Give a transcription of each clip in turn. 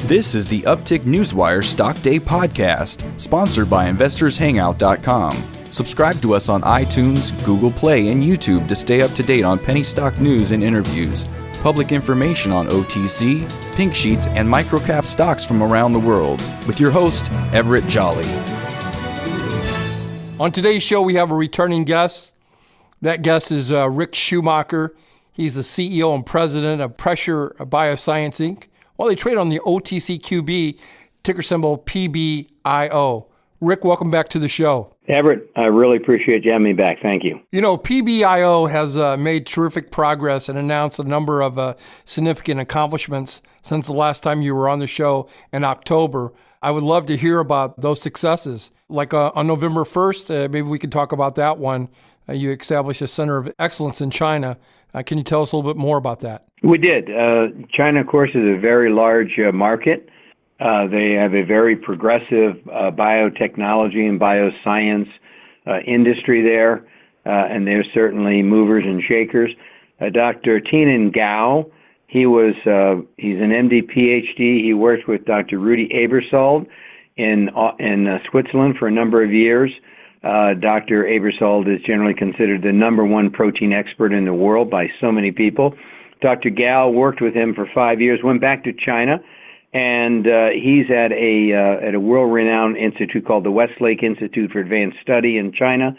This is the Uptick Newswire Stock Day podcast, sponsored by InvestorsHangout.com. Subscribe to us on iTunes, Google Play, and YouTube to stay up to date on penny stock news and interviews, public information on OTC, pink sheets, and microcap stocks from around the world, with your host, Everett Jolly. On today's show, we have a returning guest. That guest is Ric Schumacher. He's the CEO and president of Pressure BioSciences, Inc. Well, they trade on the OTCQB, ticker symbol PBIO. Ric, welcome back to the show. Everett, I really appreciate you having me back. Thank you. You know, PBIO has made terrific progress and announced a number of significant accomplishments since the last time you were on the show in October. I would love to hear about those successes. Like on November 1st, maybe we could talk about that one. You established a center of excellence in China. Can you tell us a little bit more about that? We did. China, of course, is a very large market. They have a very progressive biotechnology and bioscience industry there, and they're certainly movers and shakers. Dr. Tian Gao, he's an MD, PhD. He worked with Dr. Rudi Ebersold in Switzerland for a number of years. Dr. Ebersold is generally considered the number one protein expert in the world by so many people. Dr. Gao worked with him for 5 years, went back to China, and he's at a world-renowned institute called the Westlake Institute for Advanced Study in China.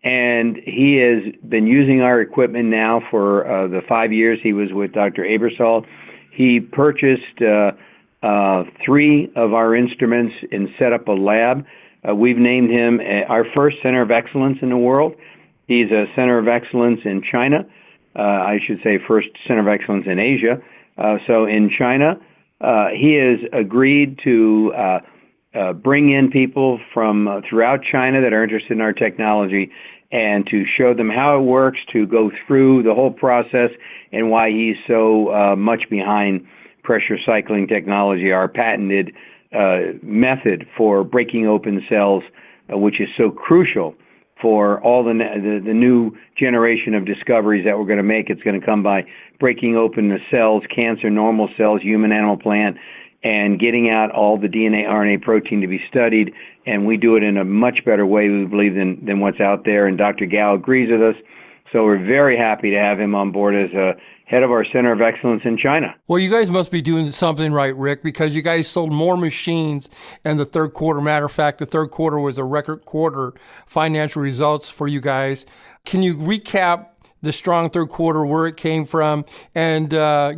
And he has been using our equipment now for the 5 years he was with Dr. Ebersold. He purchased 3 of our instruments and set up a lab. We've named him our first center of excellence in the world. He's a center of excellence in China. I should say first center of excellence in Asia. So in China, he has agreed to bring in people from throughout China that are interested in our technology and to show them how it works, to go through the whole process and why he's so much behind pressure cycling technology, our patented method for breaking open cells, which is so crucial for all the new generation of discoveries that we're going to make. It's going to come by breaking open the cells, cancer, normal cells, human, animal, plant, and getting out all the DNA, RNA, protein to be studied. And we do it in a much better way, we believe, than what's out there. And Dr. Gao agrees with us. So we're very happy to have him on board as a head of our Center of Excellence in China. Well, you guys must be doing something right, Ric, because you guys sold more machines in the third quarter. Matter of fact, the third quarter was a record quarter financial results for you guys. Can you recap the strong third quarter, where it came from, and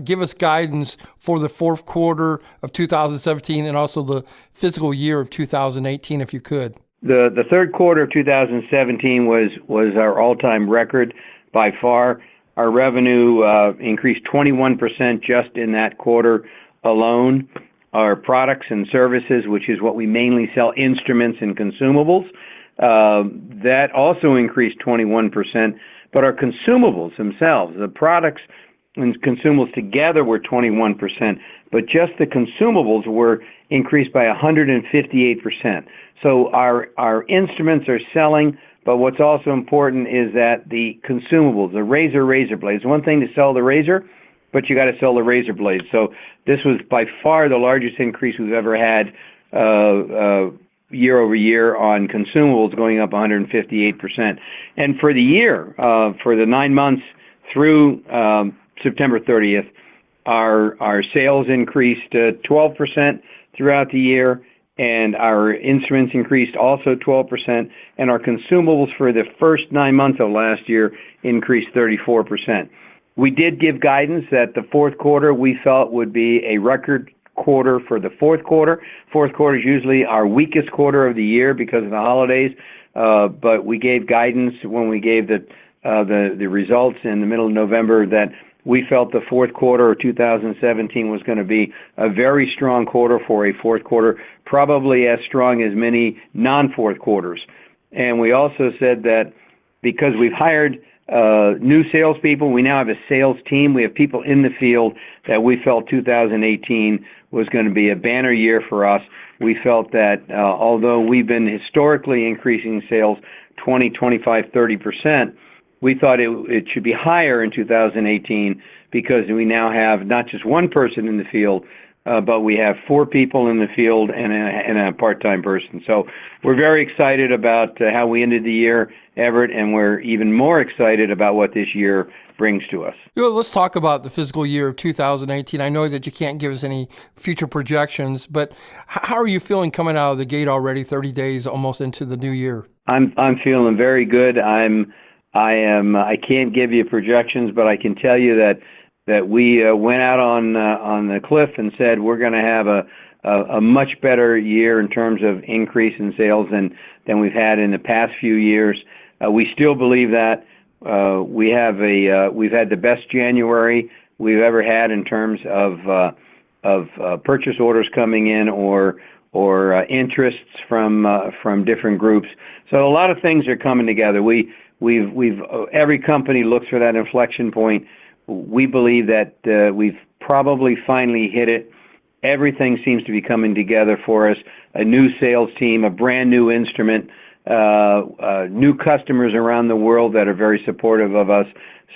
give us guidance for the fourth quarter of 2017 and also the fiscal year of 2018, if you could? The third quarter of 2017 was our all-time record by far. Our revenue increased 21% just in that quarter alone. Our products and services, which is what we mainly sell, instruments and consumables, that also increased 21%. But our consumables themselves, the products and consumables together were 21%, but just the consumables were increased by 158%. So our instruments are selling, but what's also important is that the consumables, the razor blades, one thing to sell the razor, but you got to sell the razor blades. So this was by far the largest increase we've ever had year over year on consumables, going up 158%. And for the year, for the 9 months through September 30th, our sales increased 12% throughout the year, and our instruments increased also 12%, and our consumables for the first 9 months of last year increased 34%. We did give guidance that the fourth quarter we felt would be a record quarter for the fourth quarter. Fourth quarter is usually our weakest quarter of the year because of the holidays, but we gave guidance when we gave the results in the middle of November that we felt the fourth quarter of 2017 was going to be a very strong quarter for a fourth quarter, probably as strong as many non-fourth quarters. And we also said that because we've hired new salespeople, we now have a sales team, we have people in the field, that we felt 2018 was going to be a banner year for us. We felt that although we've been historically increasing sales 20, 25, 30%, we thought it should be higher in 2018 because we now have not just one person in the field, but we have 4 people in the field and a part-time person. So we're very excited about how we ended the year, Everett, and we're even more excited about what this year brings to us. Let's talk about the fiscal year of 2018. I know that you can't give us any future projections, but how are you feeling coming out of the gate already, 30 days almost into the new year? I'm feeling very good. I can't give you projections, but I can tell you that we went out on the cliff and said we're going to have a much better year in terms of increase in sales than we've had in the past few years. We still believe that. We've had the best January we've ever had in terms of purchase orders coming in or interests from different groups. So a lot of things are coming together. Every company looks for that inflection point. We believe that we've probably finally hit it. Everything seems to be coming together for us. A new sales team, a brand new instrument, new customers around the world that are very supportive of us.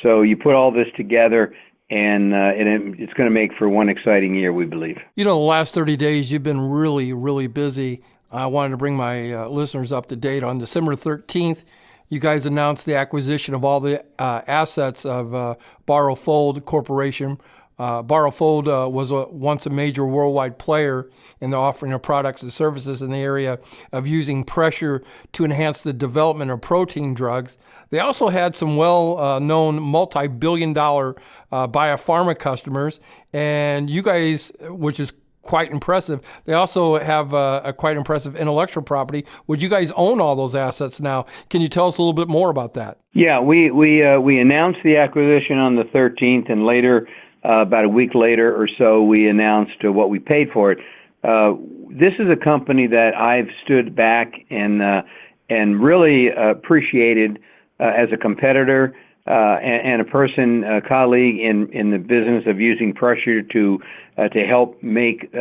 So you put all this together, and it's going to make for one exciting year, we believe. The last 30 days, you've been really, really busy. I wanted to bring my listeners up to date. On December 13th, you guys announced the acquisition of all the assets of BioSciences Corporation. BioSciences was once a major worldwide player in the offering of products and services in the area of using pressure to enhance the development of protein drugs. They also had some well-known multi-billion-dollar biopharma customers, and you guys, which is quite impressive. They also have a quite impressive intellectual property. Would you guys own all those assets now? Can you tell us a little bit more about that? Yeah, we announced the acquisition on the 13th, and later, about a week later or so, we announced what we paid for it. This is a company that I've stood back and really appreciated as a competitor and a colleague in the business of using pressure to help make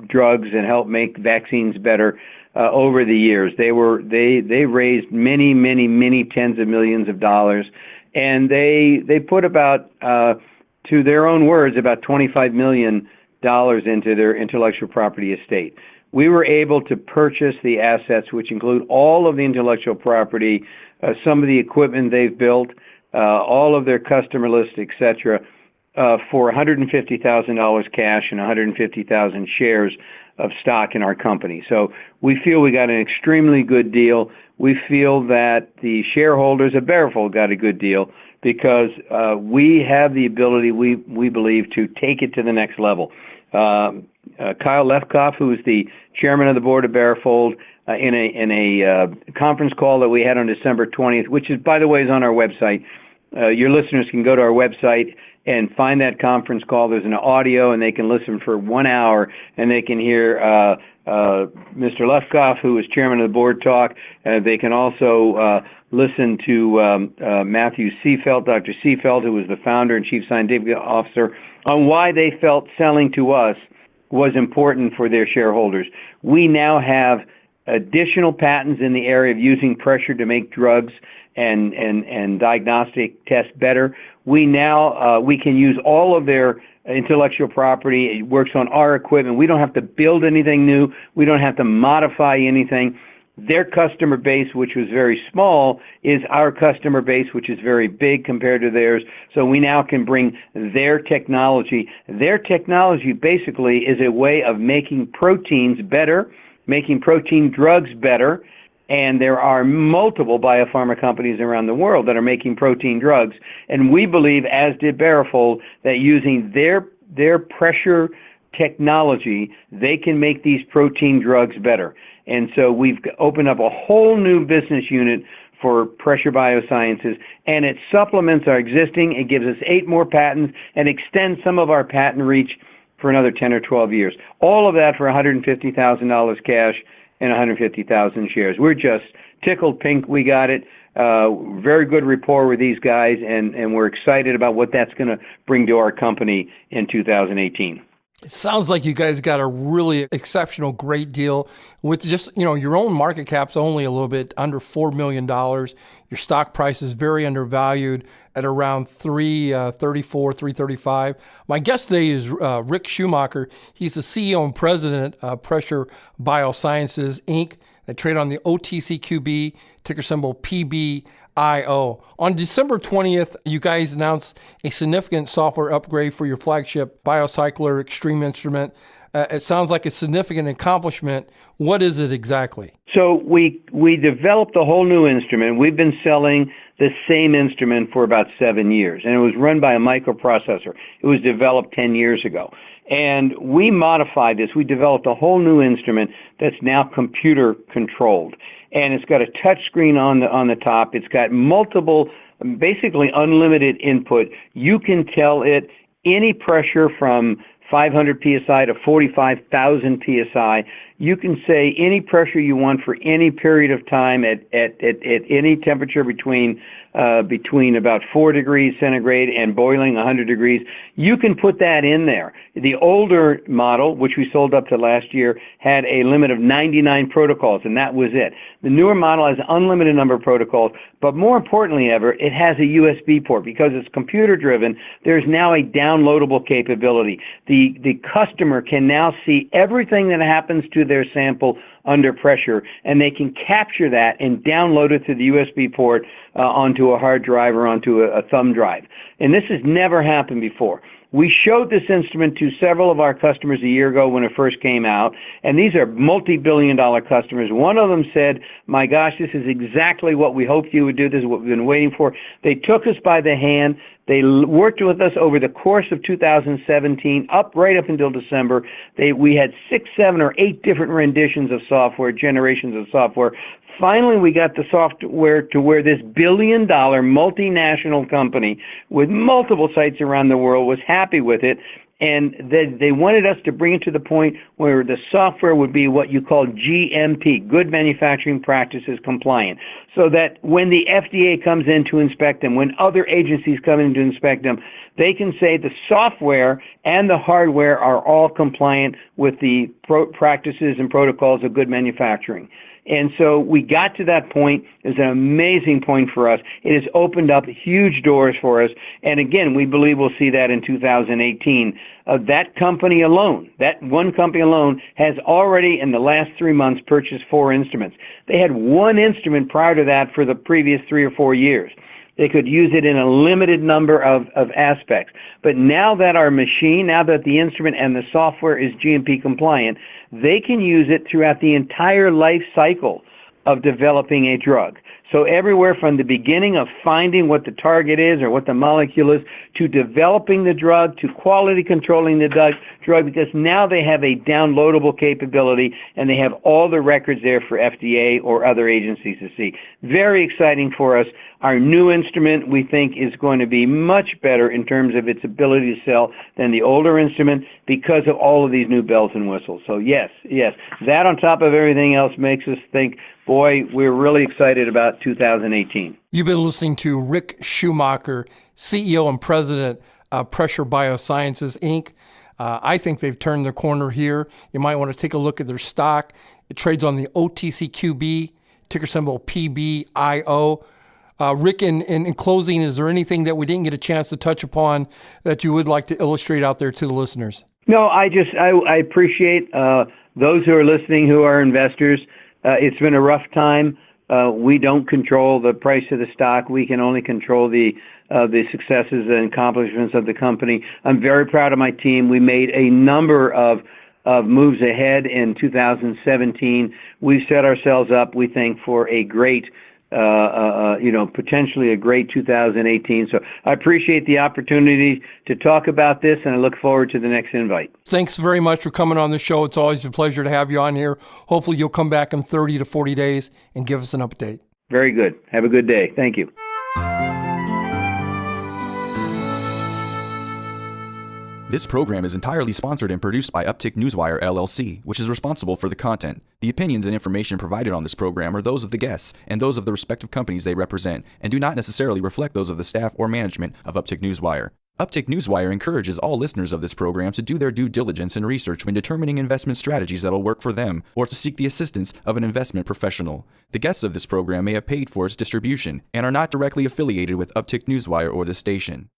drugs and help make vaccines better over the years. They raised many tens of millions of dollars, and they put about, to their own words, about $25 million into their intellectual property estate. We were able to purchase the assets, which include all of the intellectual property, some of the equipment they've built, all of their customer lists, etc., for $150,000 cash and 150,000 shares of stock in our company. So we feel we got an extremely good deal. We feel that the shareholders of BioSciences got a good deal because we have the ability, we believe, to take it to the next level. Kyle Lefkoff, who is the chairman of the board of BioSciences, in a conference call that we had on December 20th, which is, by the way, is on our website. Your listeners can go to our website and find that conference call. There's an audio, and they can listen for 1 hour, and they can hear Mr. Lefkoff, who is chairman of the board, talk. They can also listen to Matthew Seafelt, Dr. Seafelt, who was the founder and chief scientific officer, on why they felt selling to us was important for their shareholders. We now have additional patents in the area of using pressure to make drugs and diagnostic tests better. We can use all of their intellectual property. It works on our equipment. We don't have to build anything new. We don't have to modify anything. Their customer base, which was very small, is our customer base, which is very big compared to theirs. So we now can bring their technology. Their technology basically is a way of making proteins better, making protein drugs better. And there are multiple biopharma companies around the world that are making protein drugs. And we believe, as did BioSciences, that using their pressure technology, they can make these protein drugs better. And so we've opened up a whole new business unit for Pressure BioSciences, and it supplements our existing. It gives us 8 more patents and extends some of our patent reach for another 10 or 12 years. All of that for $150,000 cash and 150,000 shares. We're just tickled pink we got it. Very good rapport with these guys, and we're excited about what that's going to bring to our company in 2018. It sounds like you guys got a really exceptional, great deal with just, your own market cap's only a little bit under $4 million. Your stock price is very undervalued at around $334, $335. My guest today is Ric Schumacher. He's the CEO and president of Pressure BioSciences, Inc. They trade on the OTCQB, ticker symbol PBIO. On December 20th, you guys announced a significant software upgrade for your flagship BioCycler Extreme instrument. It sounds like a significant accomplishment. What is it exactly? So we developed a whole new instrument. We've been selling the same instrument for about 7 years, and it was run by a microprocessor. It was developed 10 years ago. And we modified this. We developed a whole new instrument that's now computer controlled. And it's got a touch screen on the top. It's got multiple, basically unlimited input. You can tell it any pressure from 500 psi to 45,000 psi. You can say any pressure you want for any period of time at any temperature between about 4 degrees centigrade and boiling 100 degrees. You can put that in there. The older model, which we sold up to last year, had a limit of 99 protocols, and that was it. The newer model has an unlimited number of protocols, but more importantly ever, it has a USB port. Because it's computer-driven, there's now a downloadable capability. The customer can now see everything that happens to their sample under pressure, and they can capture that and download it to the USB port onto a hard drive or onto a thumb drive. And this has never happened before. We showed this instrument to several of our customers a year ago when it first came out, and these are multi-billion-dollar customers. One of them said, "My gosh, this is exactly what we hoped you would do. This is what we've been waiting for." They took us by the hand. They worked with us over the course of 2017, right up until December. We had 6, 7, or 8 different renditions of software, generations of software. Finally, we got the software to where this billion-dollar multinational company with multiple sites around the world was happy with it. And they wanted us to bring it to the point where the software would be what you call GMP, Good Manufacturing Practices compliant, so that when the FDA comes in to inspect them, when other agencies come in to inspect them, they can say the software and the hardware are all compliant with the practices and protocols of good manufacturing. And so we got to that point. It's an amazing point for us. It has opened up huge doors for us. And again, we believe we'll see that in 2018. That company alone, that one company alone, has already in the last 3 months purchased 4 instruments. They had 1 instrument prior to that for the previous 3 or 4 years. They could use it in a limited number of aspects. But now that our machine, now that the instrument and the software is GMP compliant, they can use it throughout the entire life cycle of developing a drug. So everywhere from the beginning of finding what the target is or what the molecule is to developing the drug to quality controlling the drug, because now they have a downloadable capability and they have all the records there for FDA or other agencies to see. Very exciting for us. Our new instrument, we think, is going to be much better in terms of its ability to sell than the older instrument because of all of these new bells and whistles. So yes, that on top of everything else makes us think, boy, we're really excited about 2018. You've been listening to Ric Schumacher, CEO and president of Pressure BioSciences, Inc. I think they've turned the corner here. You might want to take a look at their stock. It trades on the OTCQB, ticker symbol PBIO. Ric, in closing, is there anything that we didn't get a chance to touch upon that you would like to illustrate out there to the listeners? No, I appreciate those who are listening who are investors. It's been a rough time. We don't control the price of the stock. We can only control the successes and accomplishments of the company. I'm very proud of my team. We made a number of moves ahead in 2017. We've set ourselves up, we think, for a great potentially a great 2018. So I appreciate the opportunity to talk about this, and I look forward to the next invite. Thanks very much for coming on the show. It's always a pleasure to have you on here. Hopefully you'll come back in 30 to 40 days and give us an update. Very good. Have a good day. Thank you. This program is entirely sponsored and produced by Uptick Newswire, LLC, which is responsible for the content. The opinions and information provided on this program are those of the guests and those of the respective companies they represent, and do not necessarily reflect those of the staff or management of Uptick Newswire. Uptick Newswire encourages all listeners of this program to do their due diligence and research when determining investment strategies that'll work for them, or to seek the assistance of an investment professional. The guests of this program may have paid for its distribution and are not directly affiliated with Uptick Newswire or this station.